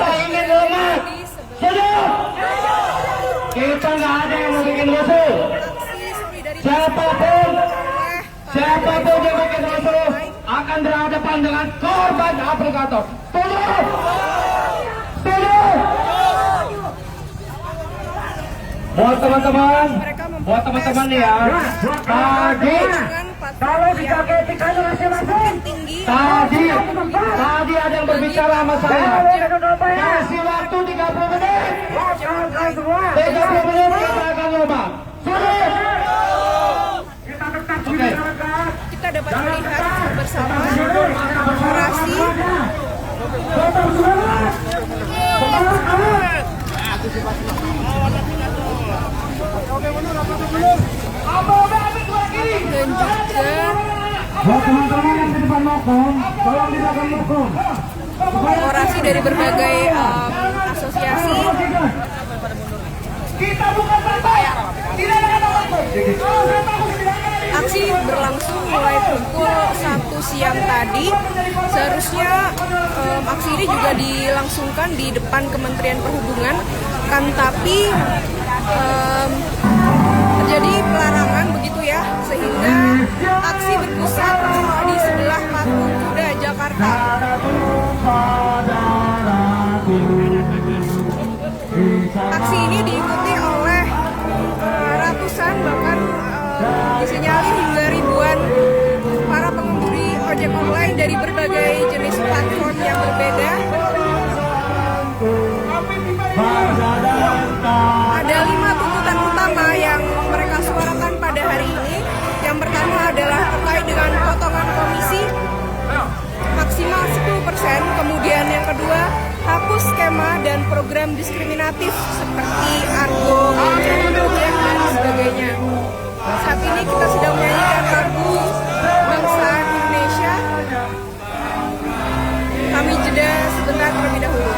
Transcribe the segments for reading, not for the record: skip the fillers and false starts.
kita ingin lemah. Setuju? Kita nggak ada yang mau bikin rusuh. Siapapun yang bikin rusuh akan berhadapan dengan korban aplikator. Setuju? Setuju? Buat teman-teman nih ya, tadi kalau dikaketikan masing-masing, tadi ada yang berbicara sama saya, kasih waktu 30 menit, 30 menit kita akan lomba. Oke. Kita dapat melihat bersama orasi dan juga orasi dari berbagai asosiasi. Aksi berlangsung mulai pukul 1 siang tadi. Seharusnya aksi ini juga dilangsungkan di depan Kementerian Perhubungan, kan tapi terjadi pelarangan begitu ya, sehingga aksi berpusat di sebelah Patung Kuda Jakarta. Aksi ini diikuti oleh ratusan bahkan disinyalir hingga ribuan para pengemudi ojek online dari berbagai jenis platform yang berbeda. Ada 5 tuntutan utama yang mereka suarakan pada hari ini. Yang pertama adalah terkait dengan potongan komisi maksimal 10%, kemudian yang kedua hapus skema dan program diskriminatif seperti Argo, Gojek, dan sebagainya. Saat ini kita sedang menyanyikan lagu bangsa Indonesia. Kami jeda sebentar terlebih dahulu.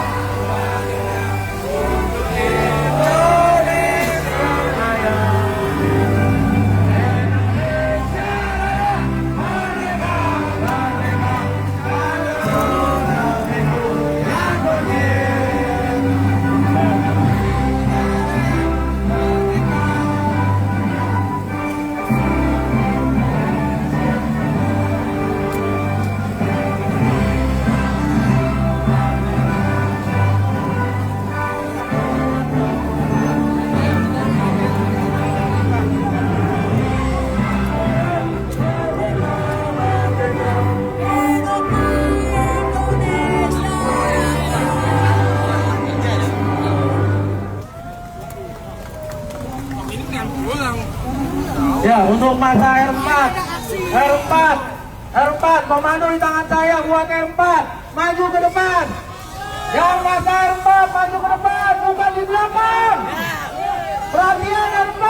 Ya, untuk masa R4, komando di tangan saya buat R4, maju ke depan. Yang masa R4 maju ke depan, bukan di belakang. Perhatian R4.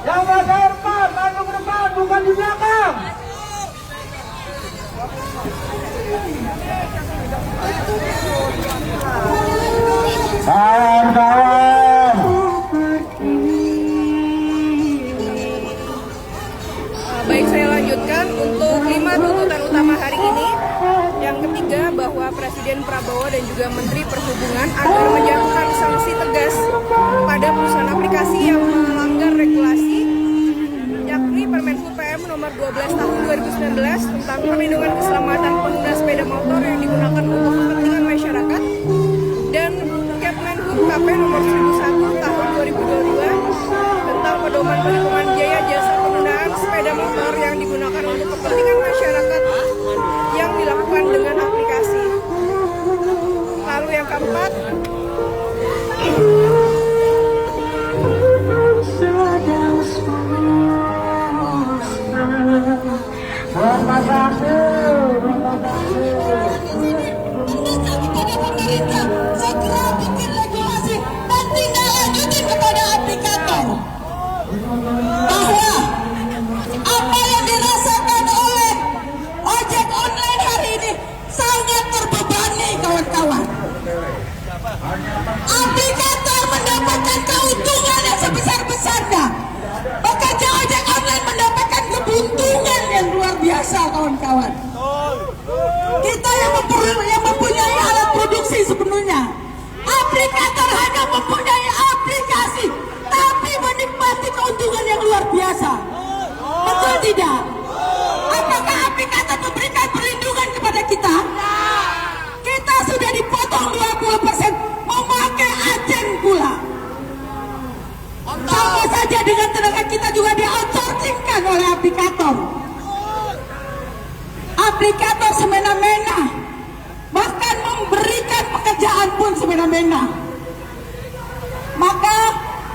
Yang masa R4 maju ke depan, bukan di belakang. Kawan-kawan. Baik, saya lanjutkan untuk 5 tuntutan utama hari ini. Yang ketiga, bahwa Presiden Prabowo dan juga Menteri Perhubungan agar menjatuhkan sanksi tegas pada perusahaan aplikasi yang melanggar regulasi, yakni Permen Hub PM nomor 12 tahun 2019 tentang perlindungan keselamatan pengguna sepeda motor yang digunakan untuk kepentingan masyarakat, dan Kepmen Hub KP nomor 1001 tahun 2022 tentang pedoman perhitungan biaya jasa penggunaan sepeda motor yang digunakan untuk kepentingan masyarakat yang dilakukan dengan aplikasi. Lalu yang keempat, aplikator mendapatkan keuntungan yang sebesar-besarnya. Pekerja ojek online mendapatkan keuntungan yang luar biasa, kawan-kawan. Kita yang mempunyai alat produksi sepenuhnya. Aplikator hanya mempunyai aplikasi, tapi menikmati keuntungan yang luar biasa. Betul tidak? Apakah aplikator memberikan perlindungan kepada kita? Kita sudah dipotong 20%, memakai agen pula. Sama saja dengan tenaga kita juga di-outsourcingkan oleh aplikator. Aplikator semena-mena, bahkan memberikan pekerjaan pun semena-mena. Maka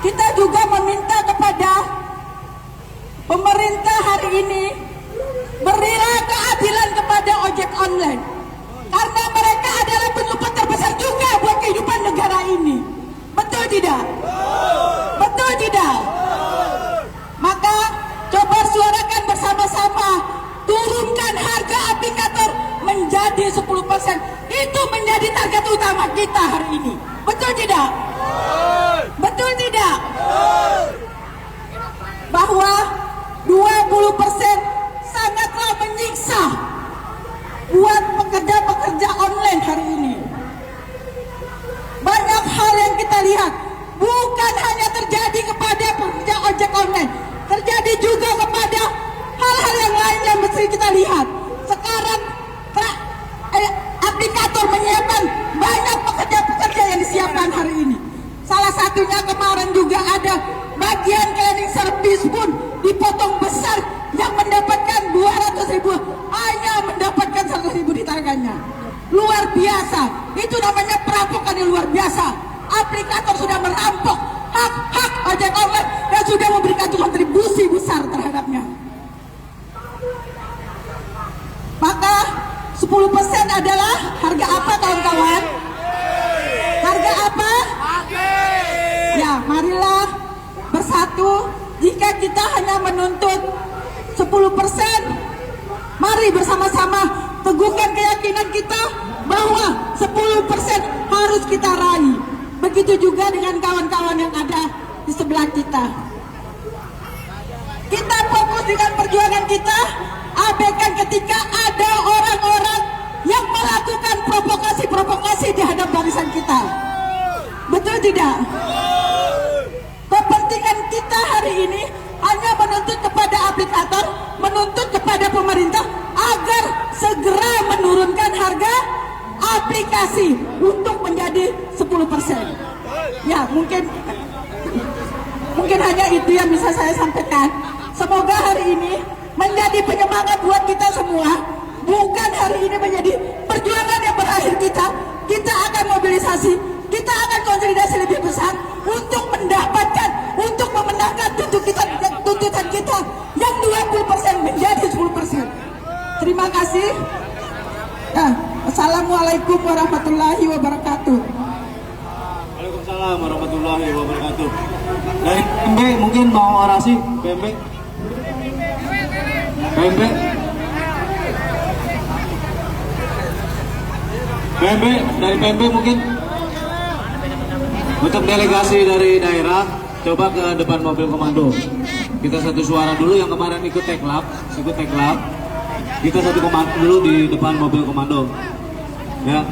kita juga meminta kepada pemerintah hari ini, berilah keadilan kepada ojek online, karena mereka adalah penyumbang terbesar juga buat kehidupan negara ini. Betul tidak? Betul tidak? Maka coba suarakan bersama-sama, turunkan harga aplikator menjadi 10%. Itu menjadi target utama kita hari ini. Betul tidak? Betul tidak? Bahwa 20% sangatlah menyiksa buat pekerja-pekerja online hari ini. Banyak hal yang kita lihat bukan hanya terjadi kepada pekerja ojek online, terjadi juga kepada hal-hal yang lain yang mesti kita lihat. Sekarang aplikator menyiapkan banyak pekerja-pekerja yang disiapkan hari ini. Salah satunya kemarin juga ada bagian cleaning service pun dipotong besar, yang mendapatkan 200.000 hanya mendapatkan 100.000 di tangannya. Luar biasa, itu namanya perampokan yang luar biasa. Aplikator sudah merampok hak-hak ojek online dan sudah memberikan kontribusi besar terhadapnya. Maka 10% adalah harga apa, kawan-kawan? Harga apa? Ya, marilah bersatu. Jika kita hanya menuntut 10%, mari bersama-sama teguhkan keyakinan kita bahwa 10% harus kita raih. Begitu juga dengan kawan-kawan yang ada di sebelah kita. Kita fokus dengan perjuangan kita, abaikan ketika ada orang-orang yang melakukan provokasi-provokasi di hadap barisan kita. Betul tidak? Kepentingan kita hari ini hanya menuntut kepada aplikator, menuntut kepada pemerintah agar segera menurunkan harga aplikasi untuk menjadi 10%. Ya, mungkin hanya itu yang bisa saya sampaikan. Semoga hari ini menjadi penyemangat buat kita semua. Bukan hari ini menjadi perjuangan yang berakhir kita. Kita akan mobilisasi, kita akan konsolidasi lebih besar untuk mendapatkan, untuk memenangkan tuntutan kita yang 20% menjadi 10%. Terima kasih. Nah, Assalamualaikum warahmatullahi wabarakatuh. Waalaikumsalam warahmatullahi wabarakatuh. Dari PMB mungkin mau orasi, PMB. Dari PMB mungkin untuk delegasi dari daerah coba ke depan mobil komando. Kita satu suara dulu, yang kemarin ikut teklap. Kita satu komando dulu di depan mobil komando. Ya.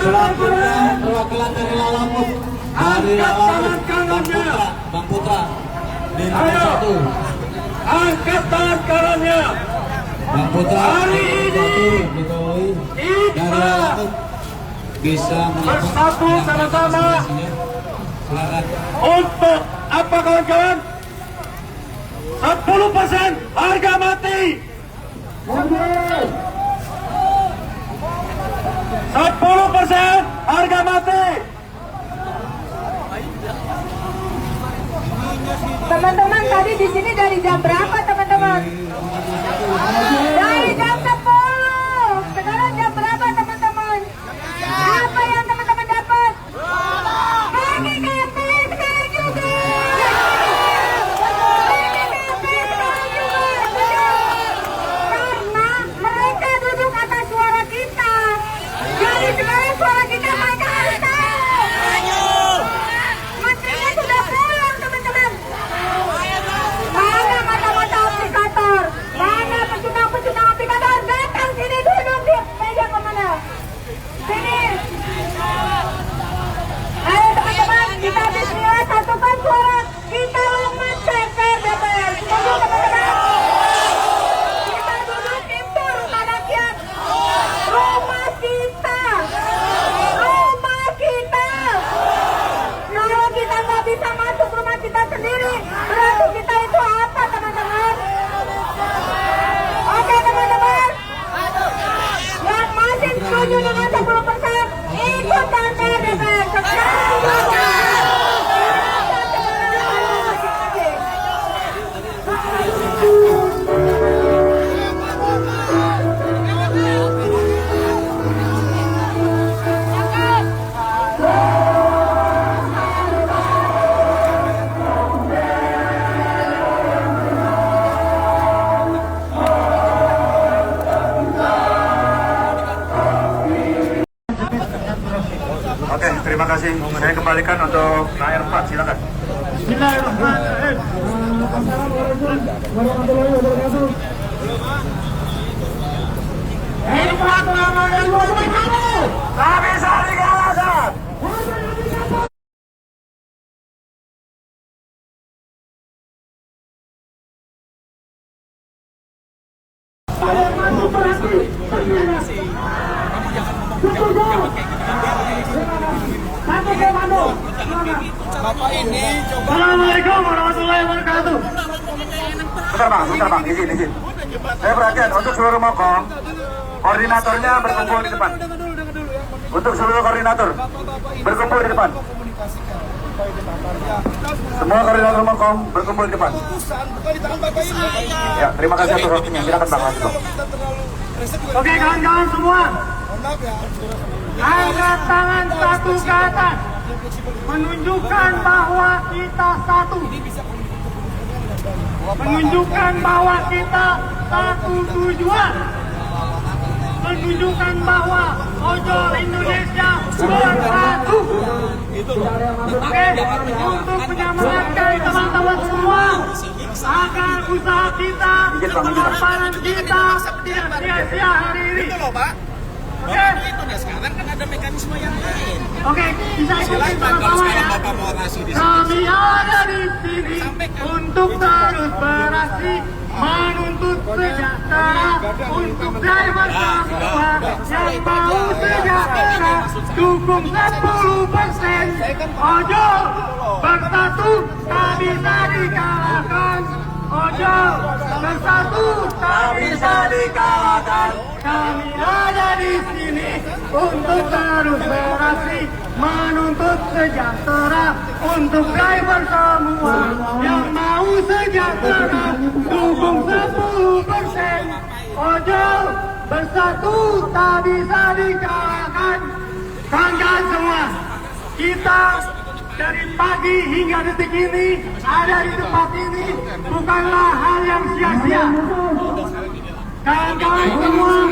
Selanjutnya perwakilan dari Lalamut, Bang Putra di nomor 1. Angkat tangan kanannya. Bang Putra Hari ini dari Lalamut bisa bersatu sama-sama. Silakan. Untuk apa, kawan-kawan? 10% harga mati. 10% harga mati. Teman-teman, tadi di sini dari jam berapa, teman-teman? Dari jam 10. Sekarang jam berapa, teman-teman? Apa yang teman-teman dapat? PKP sekarang juga. PKP sekarang juga. Hebat Ramadan 2021. Tak bisa dikalahkan. Assalamualaikum warahmatullahi wabarakatuh. Bentar bang, izin. Saya perhatian untuk seluruh mokom, koordinatornya berkumpul di depan. Untuk seluruh koordinator berkumpul di depan. Semua koordinator mokom berkumpul di depan. Ya, terima kasih atas waktunya. Silakan bang langsung. Oke kawan-kawan semua, angkat tangan satu ke atas, menunjukkan bahwa kita satu, menunjukkan bahwa kita satu tujuan, menunjukkan bahwa ojol Indonesia bersatu. Oke, untuk menyemangatkan teman-teman semua agar usaha kita, pengorbanan kita tidak sia-sia hari ini. Oke, Sekarang kan ada mekanisme yang lain. oke, bisa ikutin sama-sama ya. Kami ada di sini untuk terus beraksi menuntut sejahtera untuk driver semua yang mau sejahtera. Dukung 10%. Ojol bersatu tak bisa dikalahkan. Ojol bersatu tak bisa dikalahkan. Kami ada di sini untuk terus beraksi menuntut sejahtera untuk driver semua yang mau sejahtera. Dukung 10%. Ojol bersatu tak bisa dikalahkan. Kawan-kawan semua, kita dari pagi hingga detik ini ada di tempat ini bukanlah hal yang sia-sia. Kawan-kawan semua,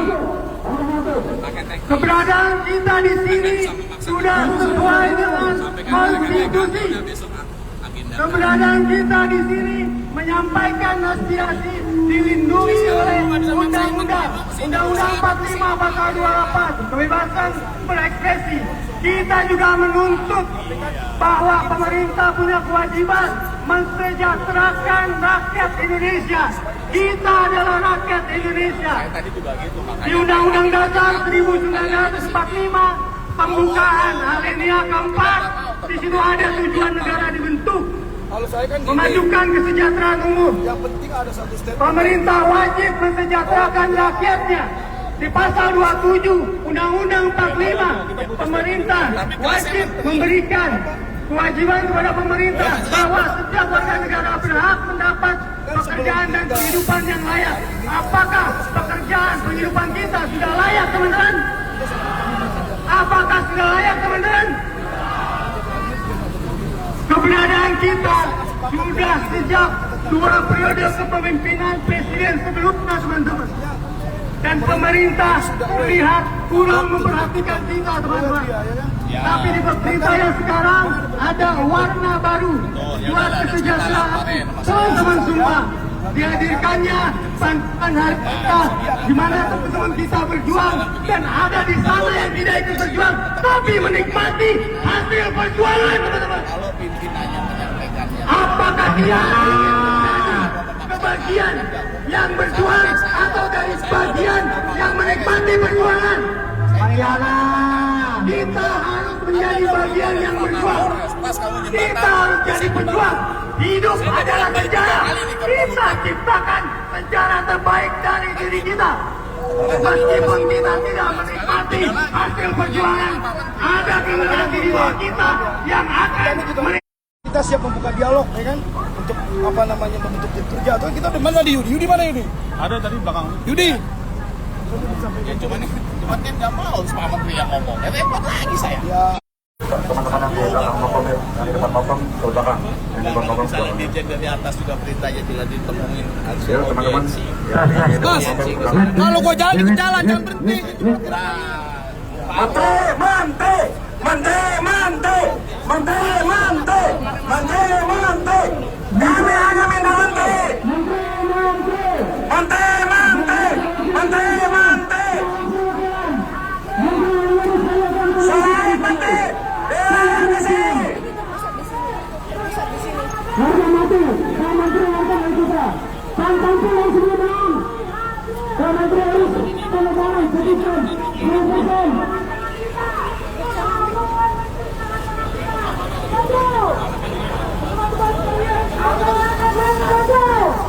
keberadaan kita di sini sudah sesuai dengan konstitusi. Keberadaan kita di sini menyampaikan aspirasi dilindungi oleh Undang-Undang 45 pasal 28 kebebasan berekspresi. Kita juga menuntut bahwa pemerintah punya kewajiban mensejahterakan rakyat Indonesia. Kita adalah rakyat Indonesia. Di Undang-Undang Dasar 1945 pembukaan alinea keempat, di situ ada tujuan negara dibentuk, memajukan kesejahteraan umum. Pemerintah wajib mensejahterakan rakyatnya. Di pasal 27 Undang-Undang 45, pemerintah wajib memberikan kewajiban kepada pemerintah bahwa setiap warga negara berhak mendapat pekerjaan dan kehidupan yang layak. Apakah pekerjaan kehidupan kita sudah layak, teman-teman? Apakah sudah layak, teman-teman? Keberadaan kita sudah sejak 2 periode kepemimpinan presiden sebelumnya, teman-teman. Dan pemerintah terlihat kurang memperhatikan kita, teman-teman. Tapi di pemerintah yang sekarang ada warna baru buat kesejahteraan. Teman-teman semua, dihadirkannya bantuan harga di mana teman-teman kita berjuang dan ada di sana yang tidak ikut berjuang tapi menikmati hasil perjuangan, teman-teman. Apakah dia kebagian yang berjuang atau dari sebagian yang menikmati perjuangan? Mariana, kita harus menjadi bagian yang berjuang. Kita harus jadi pejuang. Hidup adalah sejarah. Kita ciptakan sejarah terbaik dari diri kita. Meskipun kita tidak menikmati hasil perjuangan, ada generasi di bawah kita yang akan kita siap membuka dialog, ya kan, untuk apa namanya membentuk tim kerja. Tuh kita di mana di Yudi? Yudi mana Yudi? Ada tadi belakang. Yudi. Ya cuman kan nggak mau Pak Menteri yang ngomong. Ya repot lagi saya. Ya. Teman-teman yang di belakang mokom, yang di depan mokom ke belakang, yang di depan mokom. Misalnya dirjen dari atas juga perintahnya tidak ditemuin. Ya teman-teman. Mas, kalau gua jalan ikut jalan, jangan berhenti. Menteri, menteri, menteri, menteri, menteri, menteri, menteri, menteri. Kami hanya minta menteri. Menteri harus tanda tangan, petikan, petikan.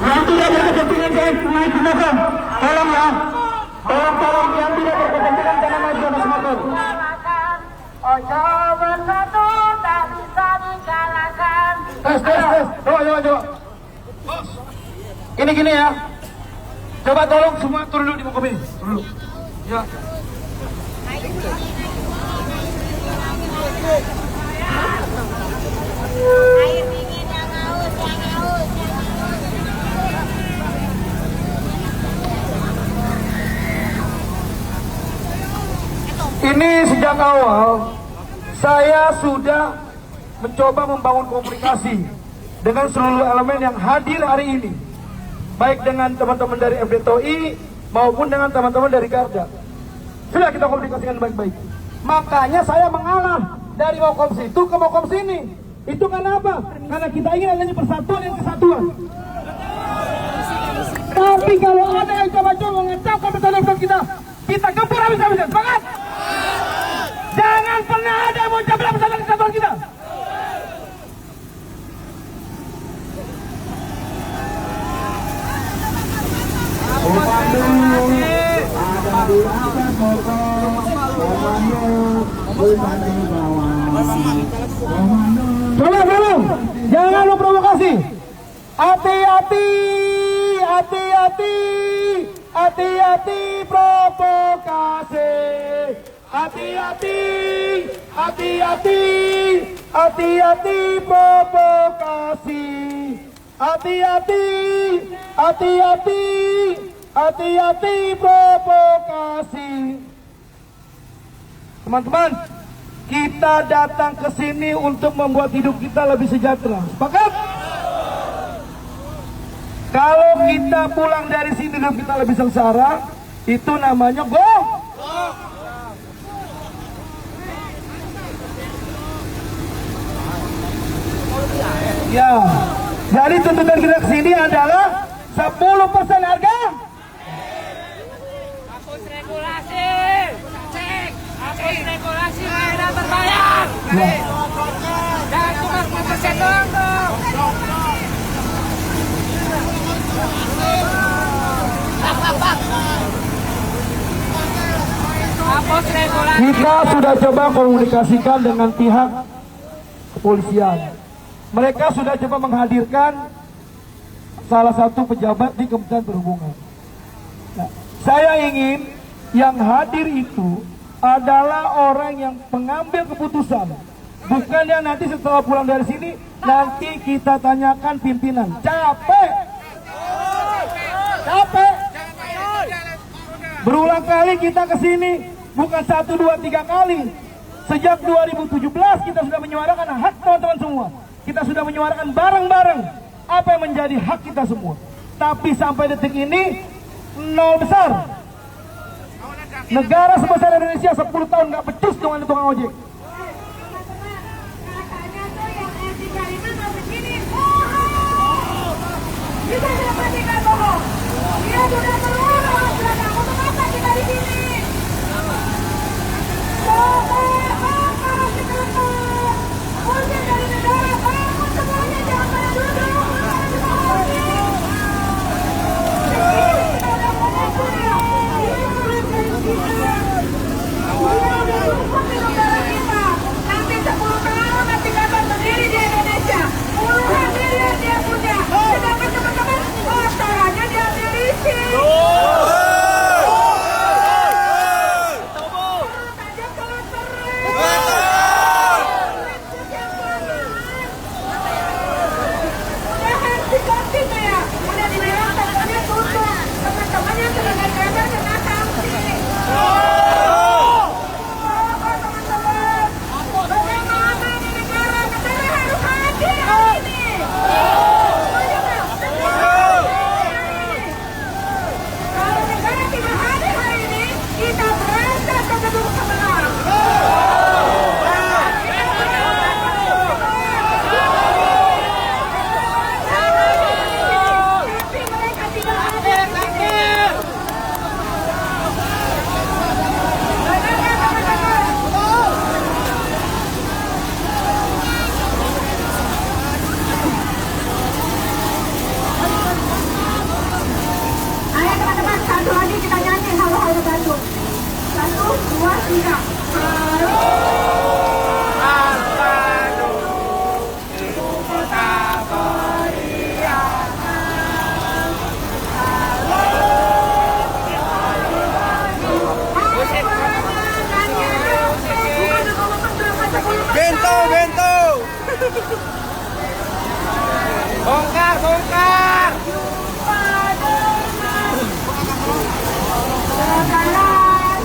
Yang tidak berkepentingan guys, naik ke belakang. Tolong ya. Tolong yang tidak berkepentingan jangan naik ke belakang. Ojo bersatu tak bisa dikalahkan. Tes. Coba. Gini ya. Coba tolong semua turun dulu di muka ini. Turun dulu. Ya. Air dingin yang haus. Ini sejak awal saya sudah mencoba membangun komunikasi dengan seluruh elemen yang hadir hari ini, baik dengan teman-teman dari FDTOI maupun dengan teman-teman dari Garda. Sudah kita komunikasikan baik-baik. Makanya saya mengalah dari Mokom situ ke Mokom sini. Itu karena apa? Karena kita ingin adanya persatuan dan kesatuan. Tapi kalau ada yang coba-coba mengacaukan persatuan kita gempur habis-habisan. Semangat! Jangan pernah ada yang mau cabut persatuan dan kesatuan kita. Tolong, jangan lo provokasi. Hati-hati provokasi. Hati-hati provokasi. Hati-hati provokasi. Teman-teman, kita datang ke sini untuk membuat hidup kita lebih sejahtera. Sepakat? Kalau kita pulang dari sini hidup kita lebih sengsara, itu namanya bohong. Ya, jadi tuntutan kita ke sini adalah 10% harga. Hapus regulasi. Cek. Hapus regulasi tidak berbayar. Jangan cuma 10% doang dong. Hapus regulasi. Kita sudah coba komunikasikan dengan pihak kepolisian. Mereka sudah coba menghadirkan salah satu pejabat di Kementerian Perhubungan. Nah, saya ingin yang hadir itu adalah orang yang mengambil keputusan. Bukan yang nanti setelah pulang dari sini, nanti kita tanyakan pimpinan. Capek. Berulang kali kita ke sini, bukan 1, 2, 3 kali. Sejak 2017 kita sudah menyuarakan hak teman-teman semua. Kita sudah menyuarakan bareng-bareng apa yang menjadi hak kita semua. Tapi sampai detik ini nol besar. Negara sebesar Indonesia 10 tahun nggak becus dengan tukang ojek. Katanya tuh yang R35 mau begini. Kita sudah pastikan bohong. Dia sudah keluar sudah kamu mengapa kita di sini? Ojek dari negara, kamu semuanya jangan pada duduk. Kita udah lupa di negara kita. 2, 3. Bento, bento. Bongkar, bongkar.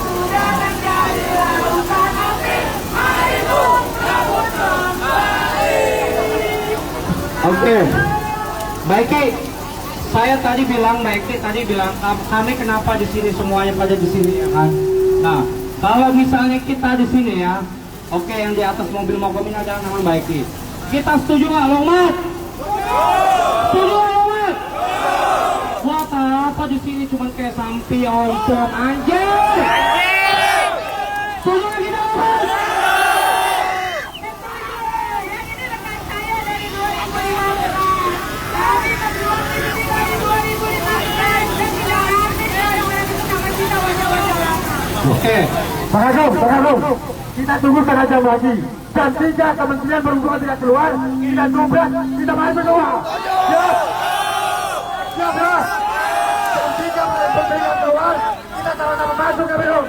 Sudah menjadi lautan api, marimu rebut kembali. Oke, Mbak Eki, saya tadi bilang, Mbak Eki tadi bilang kami kenapa di sini semuanya pada di sini ya kan. Nah, kalau misalnya kita di sini ya, oke yang di atas mobil mogok ini adalah nama Mbak Eki. Kita setuju nggak, Longmat? Setuju nggak, Longmat? Buat apa di sini cuma kayak sampion, pom anjing? Setuju nggak kita, Longmat? Yang ini rekan saya dari 2015. Kami berjuang di sini dari 2015 dan tidak artis dari mereka sama kita wajah-wajah. Oke, Pak Agung, kita tunggu setengah jam lagi. Jam 3 Kementerian Perhubungan tidak keluar, kita tunggu, kita masuk keluar. Siap? Siap ya? Jam 3 Kementerian keluar, kita sama-sama masuk ke Biro.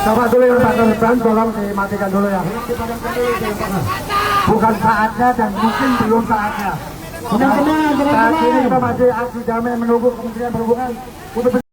Coba dulu yang Pak Korban, tolong dimatikan dulu ya. Bukan saatnya dan mungkin belum saatnya. Saat ini kita masih aksi damai menunggu Kementerian Perhubungan.